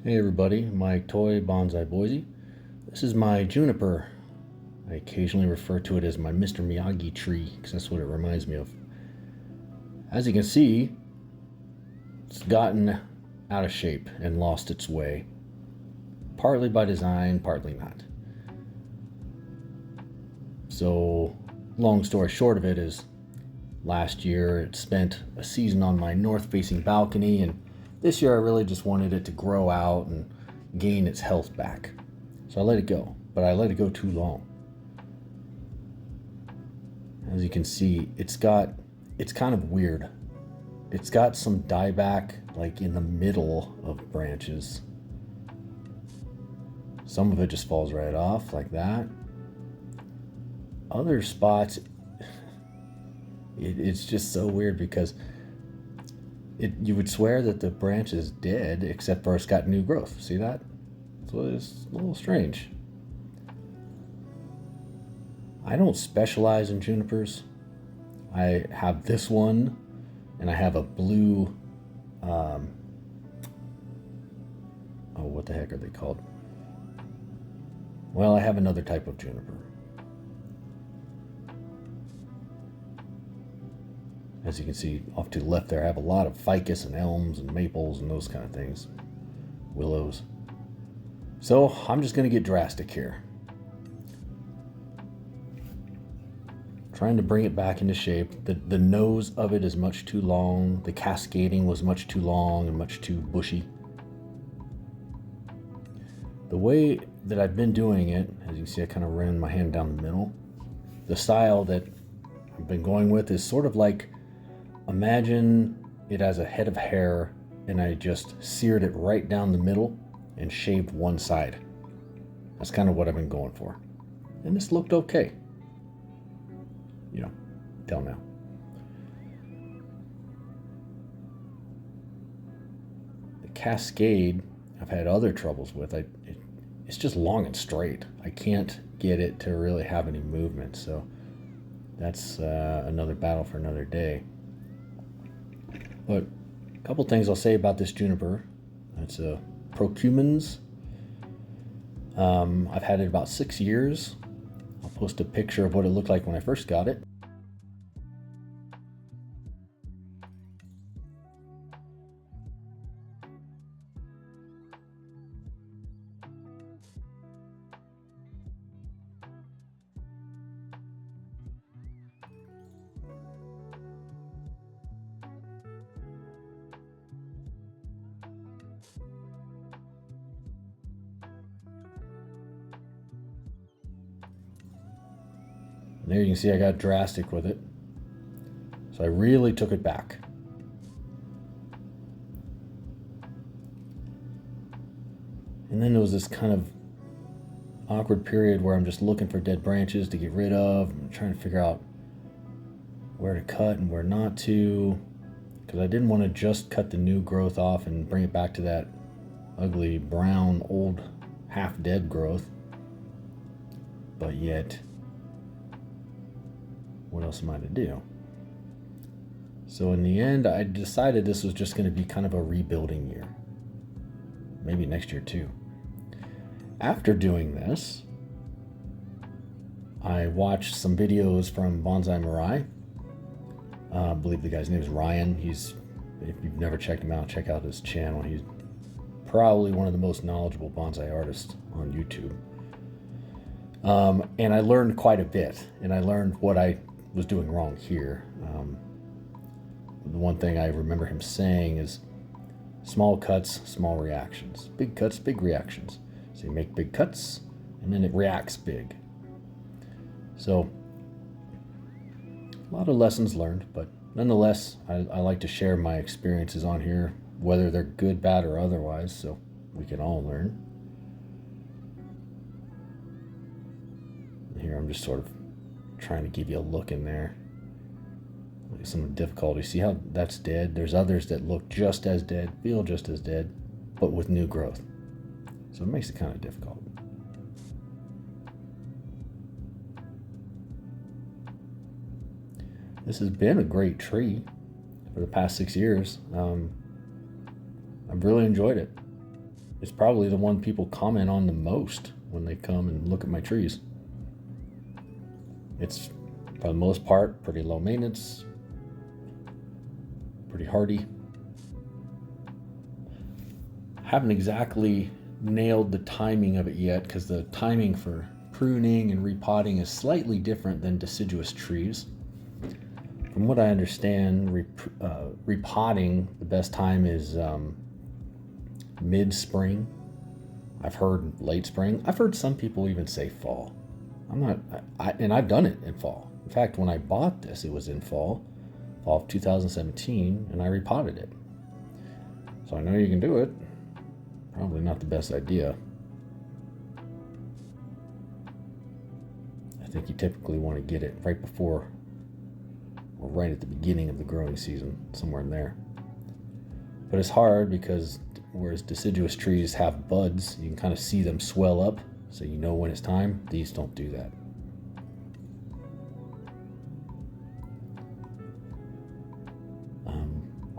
Hey everybody, my toy bonsai Boise. This is my juniper. I occasionally refer to it as my Mr. Miyagi tree because that's what it reminds me of. As you can see, it's gotten out of shape and lost its way. Partly by design, partly not. So, long story short of it is last year it spent a season on my north facing balcony, and this year I really just wanted it to grow out and gain its health back. So I let it go, but I let it go too long. As you can see, it's kind of weird. It's got some dieback like in the middle of branches. Some of it just falls right off like that. Other spots, it's just so weird because you would swear that the branch is dead except for it's got new growth. See that? So it's a little strange. I don't specialize in junipers. I have this one, and I have a blue, oh, what the heck are they called? Well, I have another type of juniper. As you can see off to the left there, I have a lot of ficus and elms and maples and those kind of things. Willows. So I'm just going to get drastic here. Trying to bring it back into shape. The nose of it is much too long. The cascading was much too long and much too bushy. The way that I've been doing it, as you can see, I kind of ran my hand down the middle. The style that I've been going with is sort of like, imagine it as a head of hair and I just seared it right down the middle and shaved one side. That's kind of what I've been going for. And this looked okay. Till now. The cascade I've had other troubles with. It's just long and straight. I can't get it to really have any movement, so that's another battle for another day. But a couple things I'll say about this juniper. It's a Procumbens. I've had it about 6 years. I'll post a picture of what it looked like when I first got it. And there you can see I got drastic with it. So I really took it back. And then there was this kind of awkward period where I'm just looking for dead branches to get rid of. I'm trying to figure out where to cut and where not to, because I didn't want to just cut the new growth off and bring it back to that ugly brown old half dead growth. But yet, what else am I to do? So in the end, I decided this was just going to be kind of a rebuilding year. Maybe next year too. After doing this, I watched some videos from Bonsai Mirai. I believe the guy's name is Ryan. If you've never checked him out, check out his channel. He's probably one of the most knowledgeable bonsai artists on YouTube. And I learned quite a bit, and I learned what I was doing wrong here. The one thing I remember him saying is small cuts, small reactions. Big cuts, big reactions. So you make big cuts, and then it reacts big. So a lot of lessons learned, but nonetheless, I like to share my experiences on here, whether they're good, bad, or otherwise, so we can all learn. Here I'm just sort of trying to give you a look in there. Look at some of the difficulty. See how that's dead? There's others that look just as dead, feel just as dead, but with new growth. So it makes it kind of difficult. This has been a great tree for the past 6 years. I've really enjoyed it. It's probably the one people comment on the most when they come and look at my trees. It's, for the most part, pretty low maintenance, pretty hardy. Haven't exactly nailed the timing of it yet, because the timing for pruning and repotting is slightly different than deciduous trees. From what I understand, repotting, the best time is mid-spring. I've heard late spring. I've heard some people even say fall. And I've done it in fall. In fact, when I bought this, it was in fall of 2017, and I repotted it. So I know you can do it. Probably not the best idea. I think you typically want to get it right before or right at the beginning of the growing season, somewhere in there. But it's hard because whereas deciduous trees have buds, you can kind of see them swell up, so you know when it's time. These don't do that.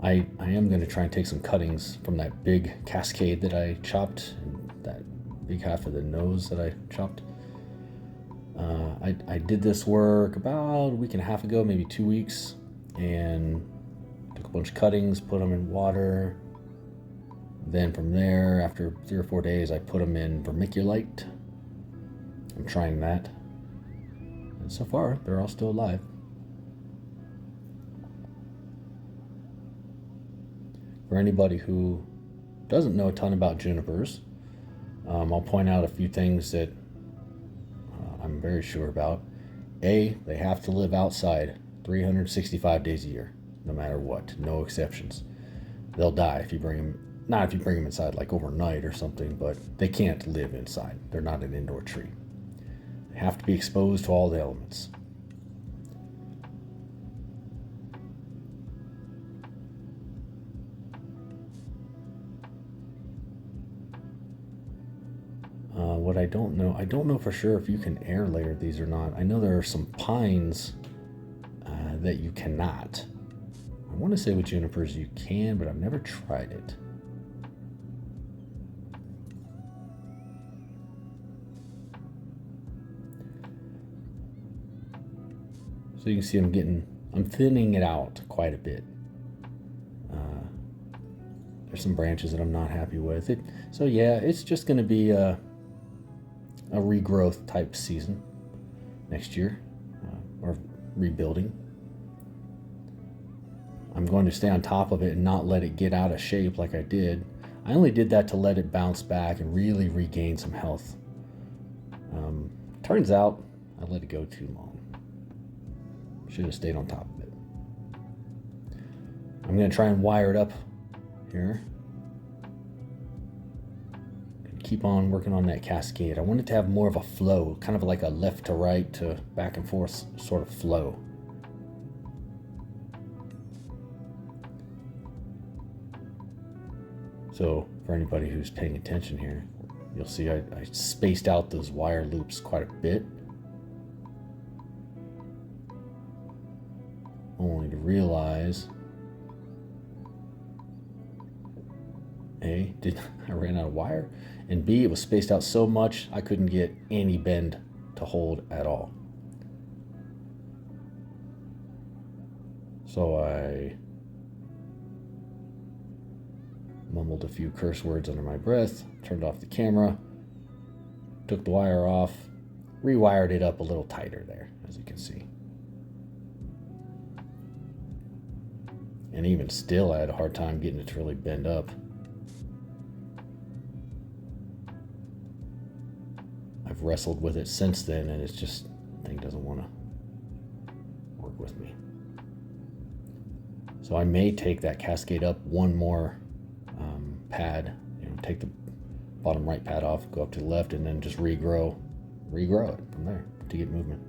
I am going to try and take some cuttings from that big cascade that I chopped, and that big half of the nose that I chopped. I did this work about a week and a half ago, maybe 2 weeks, and took a bunch of cuttings, put them in water. Then from there, after 3 or 4 days, I put them in vermiculite. I'm trying that. And so far, they're all still alive. For anybody who doesn't know a ton about junipers, I'll point out a few things that I'm very sure about. A, they have to live outside 365 days a year, no matter what, no exceptions. They'll die if you bring them, not if you bring them inside like overnight or something, but they can't live inside. They're not an indoor tree. They have to be exposed to all the elements. What I don't know for sure if you can air layer these or not. I know there are some pines that you cannot. I want to say with junipers you can, but I've never tried it. So you can see I'm thinning it out quite a bit. There's some branches that I'm not happy with it. So yeah, it's just going to be a regrowth type season next year, or rebuilding. I'm going to stay on top of it and not let it get out of shape like I did. I only did that to let it bounce back and really regain some health. Turns out I let it go too long. Should have stayed on top of it. I'm going to try and wire it up here. Keep on working on that cascade. I want it to have more of a flow, kind of like a left to right to back and forth sort of flow. So for anybody who's paying attention here, you'll see I spaced out those wire loops quite a bit, only to realize A, I ran out of wire, and B, it was spaced out so much I couldn't get any bend to hold at all. So I mumbled a few curse words under my breath, turned off the camera, took the wire off, rewired it up a little tighter there, as you can see. And even still, I had a hard time getting it to really bend up. I've wrestled with it since then, and it's just, the thing doesn't want to work with me. So I may take that cascade up one more pad, take the bottom right pad off, go up to the left, and then just regrow it from there to get movement.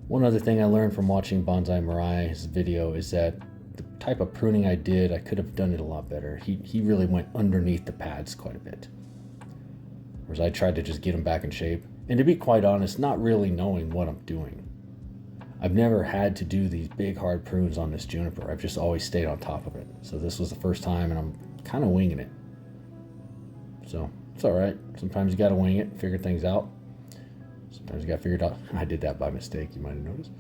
One other thing I learned from watching Bonsai Mirai's video is that the type of pruning I did, I could have done it a lot better. He really went underneath the pads quite a bit. Whereas I tried to just get them back in shape. And to be quite honest, not really knowing what I'm doing. I've never had to do these big hard prunes on this juniper. I've just always stayed on top of it. So this was the first time, and I'm kind of winging it. So it's all right. Sometimes you got to wing it, figure things out. Sometimes you got to figure it out. I did that by mistake, you might have noticed.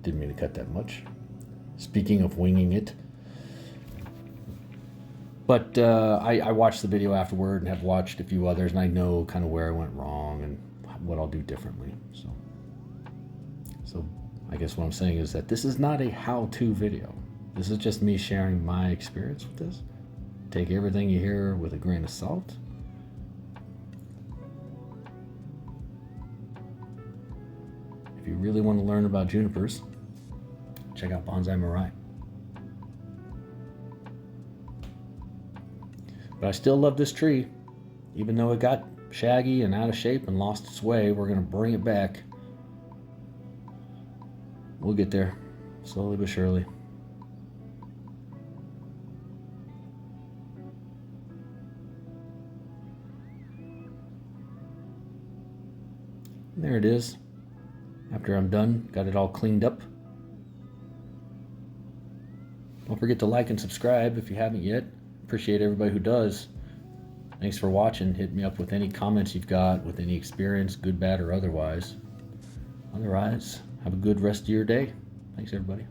Didn't mean to cut that much. Speaking of winging it. But I watched the video afterward and have watched a few others, and I know kind of where I went wrong and what I'll do differently. So I guess what I'm saying is that this is not a how-to video. This is just me sharing my experience with this. Take everything you hear with a grain of salt. If you really want to learn about junipers, check out Bonsai Mirai. But I still love this tree. Even though it got shaggy and out of shape and lost its way, we're going to bring it back. We'll get there, slowly but surely. There it is. After I'm done, got it all cleaned up. Don't forget to like and subscribe if you haven't yet. Appreciate everybody who does. Thanks for watching. Hit me up with any comments you've got, with any experience, good, bad, or otherwise. Otherwise, have a good rest of your day. Thanks, everybody.